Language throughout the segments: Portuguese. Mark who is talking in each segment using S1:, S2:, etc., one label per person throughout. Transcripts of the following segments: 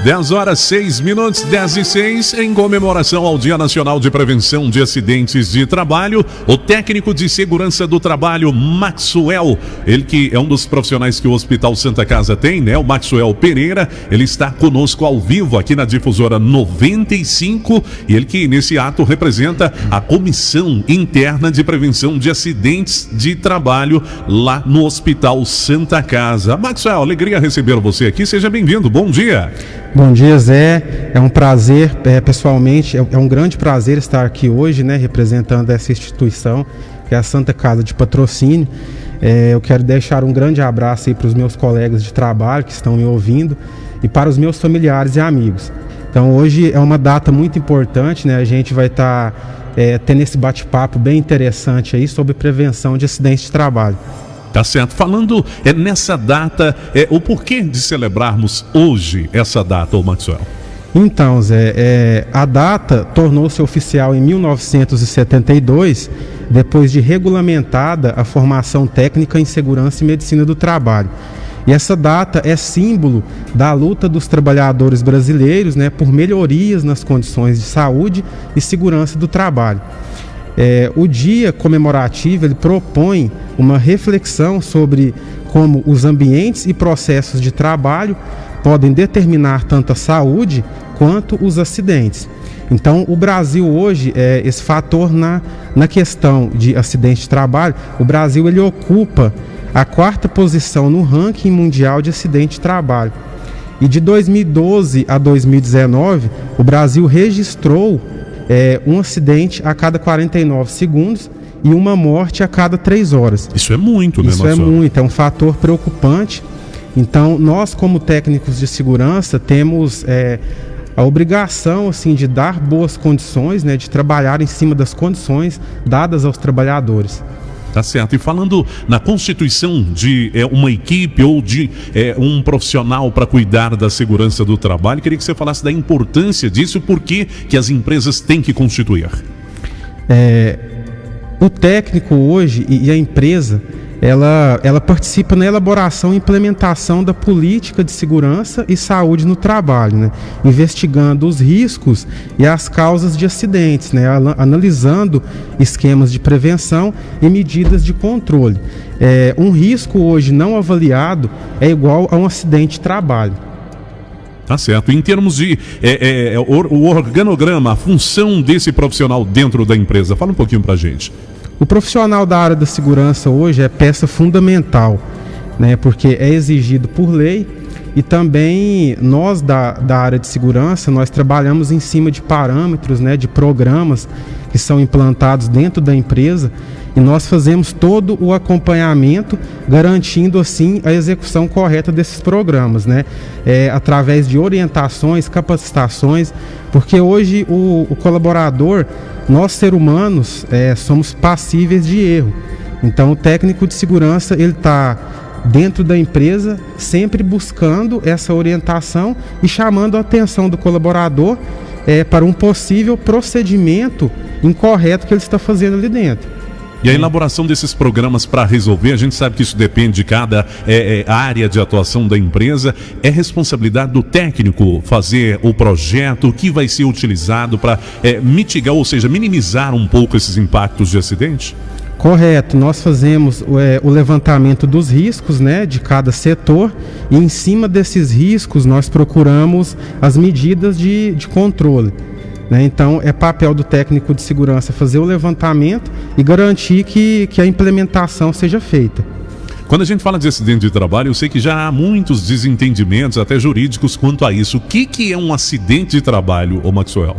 S1: 10h06, 10h06, em comemoração ao Dia Nacional de Prevenção de Acidentes de Trabalho, o técnico de segurança do trabalho, Maxwell, ele que é um dos profissionais que o Hospital Santa Casa tem, né? O Maxwell Pereira, ele está conosco ao vivo aqui na Difusora 95, e ele que nesse ato representa a Comissão Interna de Prevenção de Acidentes de Trabalho lá no Hospital Santa Casa. Maxwell, alegria receber você aqui, seja bem-vindo, bom dia.
S2: Bom dia, Zé. É um prazer, pessoalmente, é um grande prazer estar aqui hoje, né, representando essa instituição, que é a Santa Casa de Patrocínio. Eu quero deixar um grande abraço aí para os meus colegas de trabalho que estão me ouvindo e para os meus familiares e amigos. Então, hoje é uma data muito importante, né? A gente vai estar tendo esse bate-papo bem interessante aí sobre prevenção de acidentes de trabalho.
S1: Tá certo. Falando nessa data, o porquê de celebrarmos hoje essa data, Maxwell?
S2: Então, Zé, a data tornou-se oficial em 1972, depois de regulamentada a formação técnica em segurança e medicina do trabalho. E essa data é símbolo da luta dos trabalhadores brasileiros, né, por melhorias nas condições de saúde e segurança do trabalho. O dia comemorativo ele propõe uma reflexão sobre como os ambientes e processos de trabalho podem determinar tanto a saúde quanto os acidentes. Então, o Brasil hoje, esse fator na questão de acidente de trabalho, o Brasil ele ocupa a 4ª posição no ranking mundial de acidente de trabalho. E de 2012 a 2019, o Brasil registrou um acidente a cada 49 segundos e uma morte a cada 3 horas.
S1: Isso é muito, né,
S2: Isso é muito, é um fator preocupante. Então, nós como técnicos de segurança temos a obrigação assim, de dar boas condições, né, de trabalhar em cima das condições dadas aos trabalhadores.
S1: Tá certo. E falando na constituição de uma equipe ou de um profissional para cuidar da segurança do trabalho, queria que você falasse da importância disso, por que as empresas têm que constituir.
S2: O técnico hoje e a empresa, ela participa na elaboração e implementação da política de segurança e saúde no trabalho, né? Investigando os riscos e as causas de acidentes, né? Analisando esquemas de prevenção e medidas de controle. Um risco hoje não avaliado é igual a um acidente de trabalho.
S1: Tá certo. Em termos de o organograma, a função desse profissional dentro da empresa, fala um pouquinho pra gente.
S2: O profissional da área da segurança hoje é peça fundamental, né, porque é exigido por lei e também nós da área de segurança, nós trabalhamos em cima de parâmetros, né, de programas que são implantados dentro da empresa e nós fazemos todo o acompanhamento, garantindo assim a execução correta desses programas, né, através de orientações, capacitações, porque hoje o colaborador, nós seres humanos, somos passíveis de erro. Então o técnico de segurança ele está dentro da empresa sempre buscando essa orientação e chamando a atenção do colaborador para um possível procedimento incorreto que ele está fazendo ali dentro.
S1: E a elaboração desses programas para resolver, a gente sabe que isso depende de cada área de atuação da empresa. É responsabilidade do técnico fazer o projeto que vai ser utilizado para mitigar, ou seja, minimizar um pouco esses impactos de acidente?
S2: Correto, nós fazemos o levantamento dos riscos, né, de cada setor e em cima desses riscos nós procuramos as medidas de controle. Então, é papel do técnico de segurança fazer o levantamento e garantir que a implementação seja feita.
S1: Quando a gente fala de acidente de trabalho, eu sei que já há muitos desentendimentos, até jurídicos, quanto a isso. O que é um acidente de trabalho, Maxwell?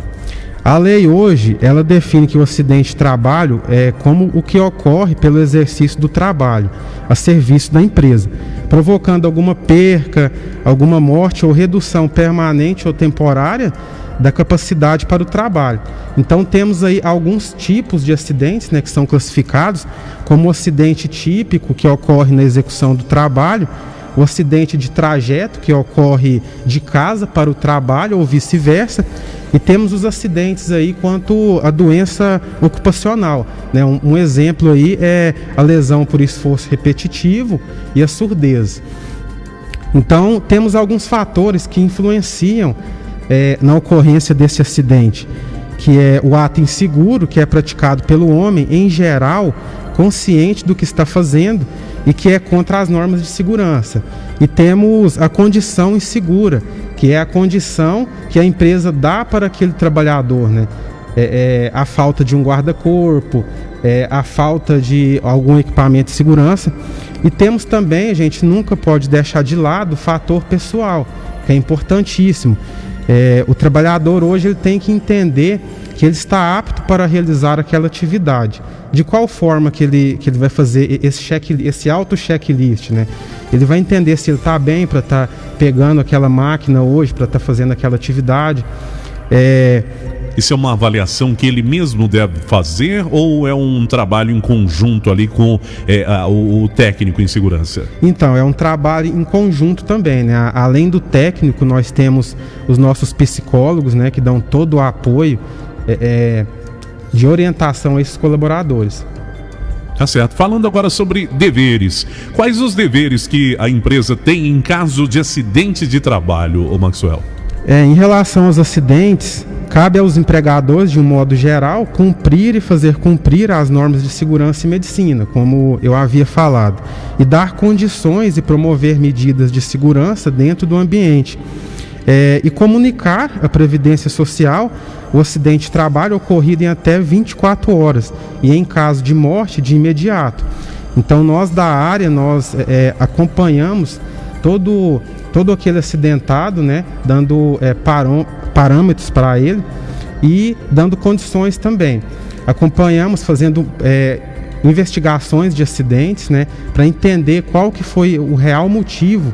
S2: A lei hoje, ela define que o acidente de trabalho é como o que ocorre pelo exercício do trabalho, a serviço da empresa, provocando alguma perca, alguma morte ou redução permanente ou temporária da capacidade para o trabalho. Então temos aí alguns tipos de acidentes, né, que são classificados como o acidente típico que ocorre na execução do trabalho, o acidente de trajeto que ocorre de casa para o trabalho ou vice-versa, e temos os acidentes aí quanto à doença ocupacional, né? Um exemplo aí é a lesão por esforço repetitivo e a surdez. Então, temos alguns fatores que influenciam na ocorrência desse acidente, que é o ato inseguro, que é praticado pelo homem, em geral, consciente do que está fazendo e que é contra as normas de segurança. E temos a condição insegura, que é a condição que a empresa dá para aquele trabalhador, né? A falta de um guarda-corpo, a falta de algum equipamento de segurança. E temos também, a gente nunca pode deixar de lado o fator pessoal, que é importantíssimo. O trabalhador hoje ele tem que entender que ele está apto para realizar aquela atividade. De qual forma que ele vai fazer esse auto-checklist, né? Ele vai entender se ele está bem para estar pegando aquela máquina hoje, para estar fazendo aquela atividade.
S1: Isso é uma avaliação que ele mesmo deve fazer ou é um trabalho em conjunto ali com o técnico em segurança?
S2: Então, é um trabalho em conjunto também, né? Além do técnico, nós temos os nossos psicólogos, né, que dão todo o apoio de orientação a esses colaboradores.
S1: Tá certo. Falando agora sobre deveres. Quais os deveres que a empresa tem em caso de acidente de trabalho, ô Maxwell?
S2: Em relação aos acidentes, cabe aos empregadores, de um modo geral, cumprir e fazer cumprir as normas de segurança e medicina, como eu havia falado, e dar condições e promover medidas de segurança dentro do ambiente. E comunicar à Previdência Social o acidente de trabalho ocorrido em até 24 horas e em caso de morte de imediato. Então nós da área, nós acompanhamos todo aquele acidentado, né, dando parâmetros para ele e dando condições também. Acompanhamos fazendo investigações de acidentes, né, para entender qual que foi o real motivo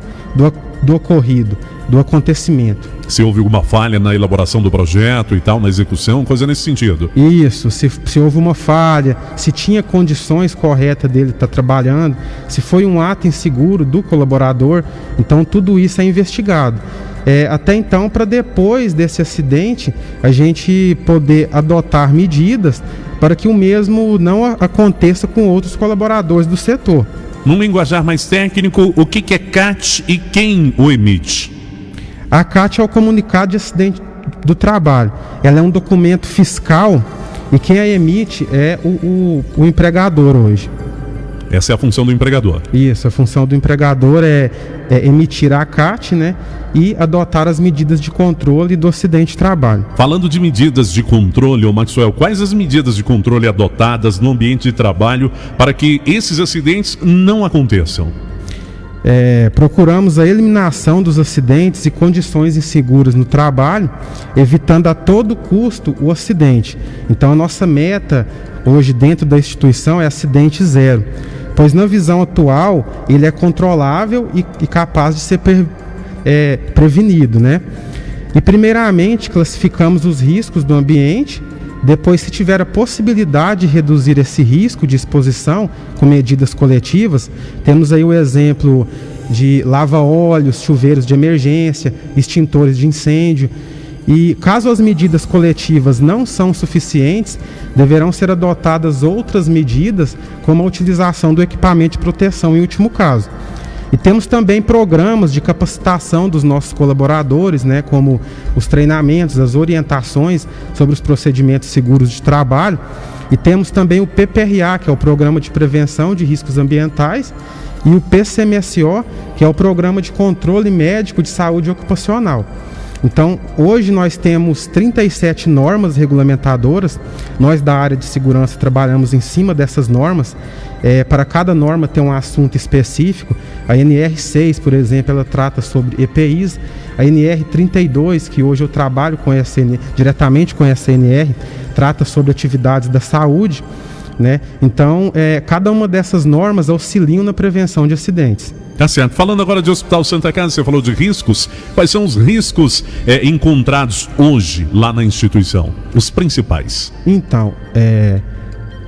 S2: do ocorrido, do acontecimento.
S1: Se houve alguma falha na elaboração do projeto e tal, na execução, coisa nesse sentido.
S2: Isso, se houve uma falha, se tinha condições corretas dele estar trabalhando, se foi um ato inseguro do colaborador, então tudo isso é investigado. Até então, para depois desse acidente, a gente poder adotar medidas para que o mesmo não aconteça com outros colaboradores do setor.
S1: Num linguajar mais técnico, o que é CAT e quem o emite?
S2: A CAT é o comunicado de acidente do trabalho. Ela é um documento fiscal e quem a emite é o empregador hoje.
S1: Essa é a função do empregador.
S2: Isso, a função do empregador é emitir a CAT, né, e adotar as medidas de controle do acidente de trabalho.
S1: Falando de medidas de controle, ô Maxwell, quais as medidas de controle adotadas no ambiente de trabalho para que esses acidentes não aconteçam?
S2: Procuramos a eliminação dos acidentes e condições inseguras no trabalho, evitando a todo custo o acidente. Então a nossa meta hoje dentro da instituição é acidente zero, pois na visão atual ele é controlável e capaz de ser prevenido, né? E primeiramente classificamos os riscos do ambiente. Depois, se tiver a possibilidade de reduzir esse risco de exposição com medidas coletivas, temos aí o exemplo de lava-óleos, chuveiros de emergência, extintores de incêndio. E caso as medidas coletivas não são suficientes, deverão ser adotadas outras medidas, como a utilização do equipamento de proteção em último caso. E temos também programas de capacitação dos nossos colaboradores, né, como os treinamentos, as orientações sobre os procedimentos seguros de trabalho. E temos também o PPRA, que é o Programa de Prevenção de Riscos Ambientais, e o PCMSO, que é o Programa de Controle Médico de Saúde Ocupacional. Então, hoje nós temos 37 normas regulamentadoras. Nós da área de segurança trabalhamos em cima dessas normas. Para cada norma tem um assunto específico. A NR6, por exemplo, ela trata sobre EPIs. A NR32, que hoje eu trabalho diretamente com essa NR, trata sobre atividades da saúde, né? Então, cada uma dessas normas auxiliam na prevenção de acidentes.
S1: Tá certo. Falando agora de Hospital Santa Casa, você falou de riscos. Quais são os riscos encontrados hoje lá na instituição? Os principais.
S2: Então,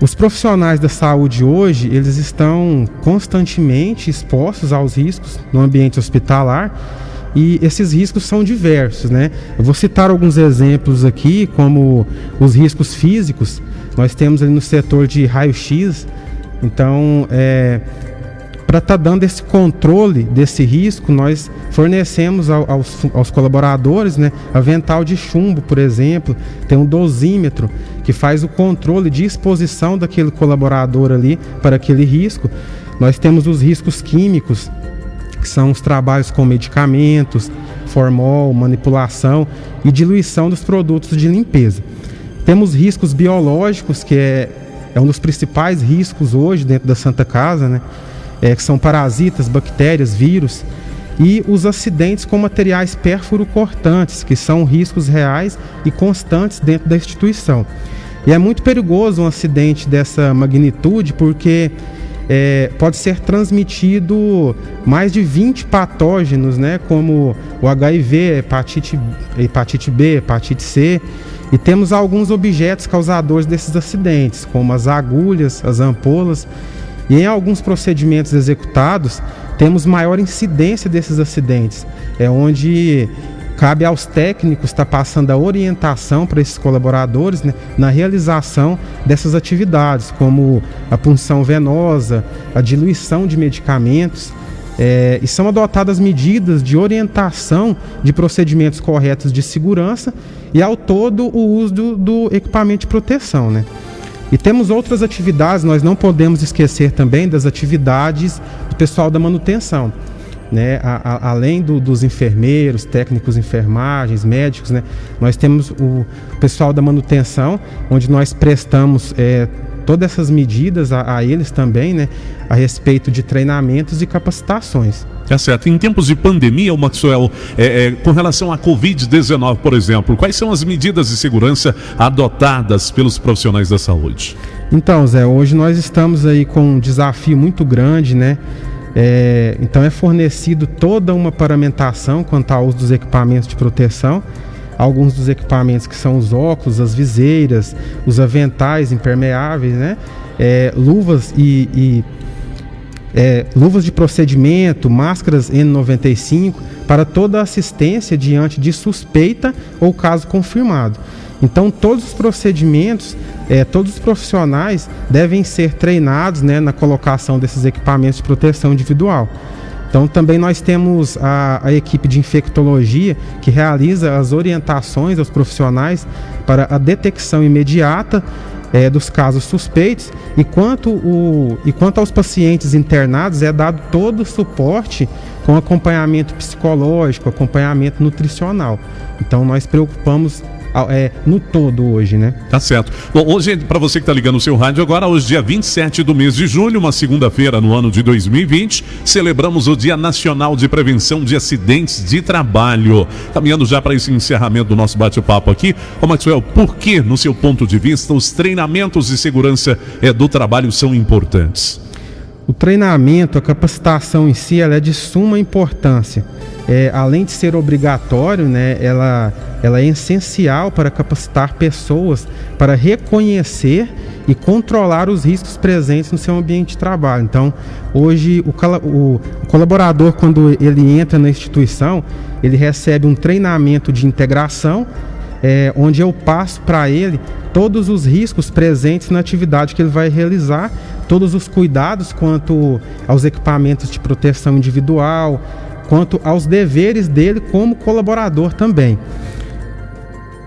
S2: os profissionais da saúde hoje, eles estão constantemente expostos aos riscos no ambiente hospitalar e esses riscos são diversos, né? Eu vou citar alguns exemplos aqui, como os riscos físicos. Nós temos ali no setor de raio-x, então Para estar dando esse controle desse risco, nós fornecemos aos colaboradores, né, avental de chumbo, por exemplo, tem um dosímetro que faz o controle de exposição daquele colaborador ali para aquele risco. Nós temos os riscos químicos, que são os trabalhos com medicamentos, formol, manipulação e diluição dos produtos de limpeza. Temos riscos biológicos, que é um dos principais riscos hoje dentro da Santa Casa, né? Que são parasitas, bactérias, vírus, e os acidentes com materiais pérfuro-cortantes, que são riscos reais e constantes dentro da instituição. E é muito perigoso um acidente dessa magnitude, porque pode ser transmitido mais de 20 patógenos, né, como o HIV, hepatite B, hepatite C, e temos alguns objetos causadores desses acidentes, como as agulhas, as ampolas. E em alguns procedimentos executados, temos maior incidência desses acidentes, onde cabe aos técnicos estar passando a orientação para esses colaboradores, né, na realização dessas atividades, como a punção venosa, a diluição de medicamentos, e são adotadas medidas de orientação de procedimentos corretos de segurança e, ao todo, o uso do equipamento de proteção, né? E temos outras atividades, nós não podemos esquecer também das atividades do pessoal da manutenção, né? Além dos enfermeiros, técnicos de enfermagens, médicos, né? Nós temos o pessoal da manutenção, onde nós prestamos todas essas medidas a eles também, né? A respeito de treinamentos e capacitações.
S1: É certo. Em tempos de pandemia, o Maxwell, com relação à Covid-19, por exemplo, quais são as medidas de segurança adotadas pelos profissionais da saúde?
S2: Então, Zé, hoje nós estamos aí com um desafio muito grande, né? Então é fornecido toda uma paramentação quanto ao uso dos equipamentos de proteção. Alguns dos equipamentos que são os óculos, as viseiras, os aventais impermeáveis, né? Luvas luvas de procedimento, máscaras N95 para toda assistência diante de suspeita ou caso confirmado. Então todos os procedimentos, todos os profissionais devem ser treinados, né, na colocação desses equipamentos de proteção individual. Então também nós temos a equipe de infectologia que realiza as orientações aos profissionais para a detecção imediata dos casos suspeitos, e quanto aos pacientes internados é dado todo o suporte com acompanhamento psicológico, acompanhamento nutricional. Então nós preocupamos no todo hoje, né?
S1: Tá certo. Bom, hoje, para você que está ligando o seu rádio agora, hoje dia 27 do mês de julho, uma segunda-feira no ano de 2020, celebramos o Dia Nacional de Prevenção de Acidentes de Trabalho. Caminhando já para esse encerramento do nosso bate-papo aqui, Maxwell, por que, no seu ponto de vista, os treinamentos de segurança do trabalho são importantes?
S2: O treinamento, a capacitação em si, ela é de suma importância. Além de ser obrigatório, né, ela é essencial para capacitar pessoas para reconhecer e controlar os riscos presentes no seu ambiente de trabalho. Então, hoje, o colaborador, quando ele entra na instituição, ele recebe um treinamento de integração, onde eu passo para ele todos os riscos presentes na atividade que ele vai realizar, todos os cuidados quanto aos equipamentos de proteção individual, quanto aos deveres dele como colaborador também.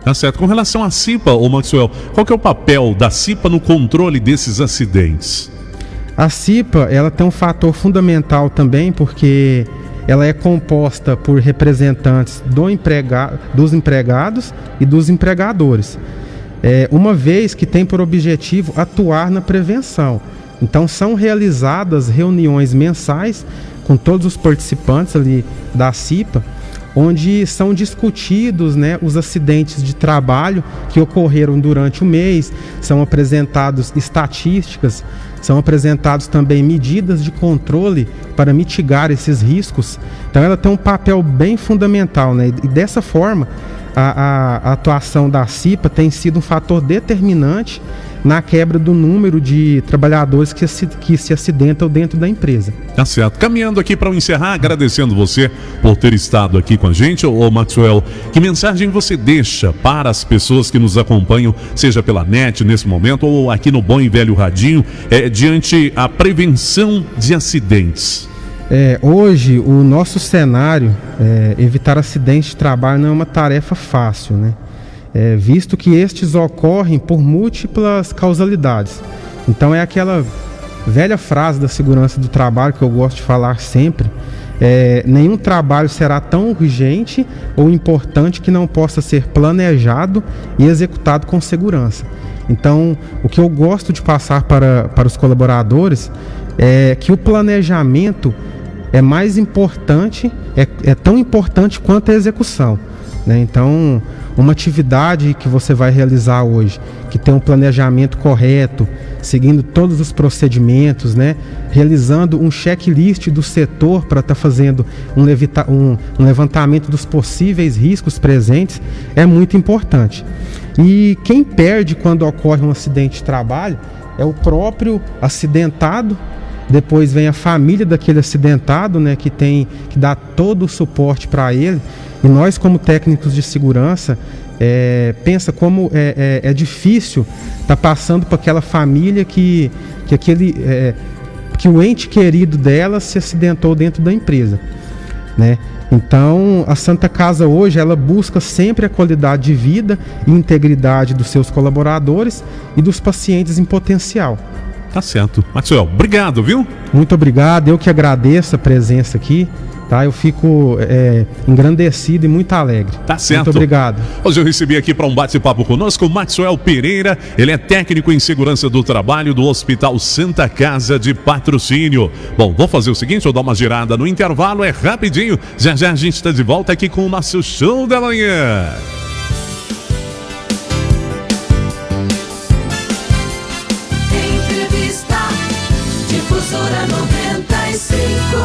S1: Tá certo. Com relação à CIPA, Maxwell, qual que é o papel da CIPA no controle desses acidentes?
S2: A CIPA, ela tem um fator fundamental também, porque ela é composta por representantes dos empregados e dos empregadores, uma vez que tem por objetivo atuar na prevenção. Então são realizadas reuniões mensais com todos os participantes ali da CIPA, onde são discutidos, né, os acidentes de trabalho que ocorreram durante o mês, são apresentadas estatísticas, são apresentados também medidas de controle para mitigar esses riscos. Então ela tem um papel bem fundamental, né? E dessa forma a atuação da CIPA tem sido um fator determinante na quebra do número de trabalhadores que se acidentam dentro da empresa.
S1: Tá certo. Caminhando aqui para encerrar, agradecendo você por ter estado aqui com a gente, ô Maxwell, que mensagem você deixa para as pessoas que nos acompanham, seja pela net nesse momento ou aqui no Bom e Velho Radinho, diante a prevenção de acidentes?
S2: Hoje, o nosso cenário, evitar acidentes de trabalho não é uma tarefa fácil, né? Visto que estes ocorrem por múltiplas causalidades. Então é aquela velha frase da segurança do trabalho que eu gosto de falar sempre: nenhum trabalho será tão urgente ou importante que não possa ser planejado e executado com segurança. Então, o que eu gosto de passar para os colaboradores é que o planejamento é mais importante, é tão importante quanto a execução, né? Então, uma atividade que você vai realizar hoje, que tem um planejamento correto, seguindo todos os procedimentos, né? Realizando um checklist do setor para estar fazendo um levantamento dos possíveis riscos presentes, é muito importante. E quem perde quando ocorre um acidente de trabalho é o próprio acidentado. Depois vem a família daquele acidentado, né, que dá todo o suporte para ele. E nós, como técnicos de segurança, pensa como é difícil estar passando para aquela família que o ente querido dela se acidentou dentro da empresa, né? Então, a Santa Casa hoje, ela busca sempre a qualidade de vida e integridade dos seus colaboradores e dos pacientes em potencial.
S1: Tá certo. Maxwell, obrigado, viu?
S2: Muito obrigado, eu que agradeço a presença aqui, tá? Eu fico engrandecido e muito alegre.
S1: Tá certo.
S2: Muito obrigado.
S1: Hoje eu recebi aqui para um bate-papo conosco o Maxwell Pereira. Ele é técnico em segurança do trabalho do Hospital Santa Casa de Patrocínio. Bom, vou fazer o seguinte, vou dar uma girada no intervalo, é rapidinho. Já já a gente está de volta aqui com o nosso Show da Manhã.
S3: Entrevista Difusora 95.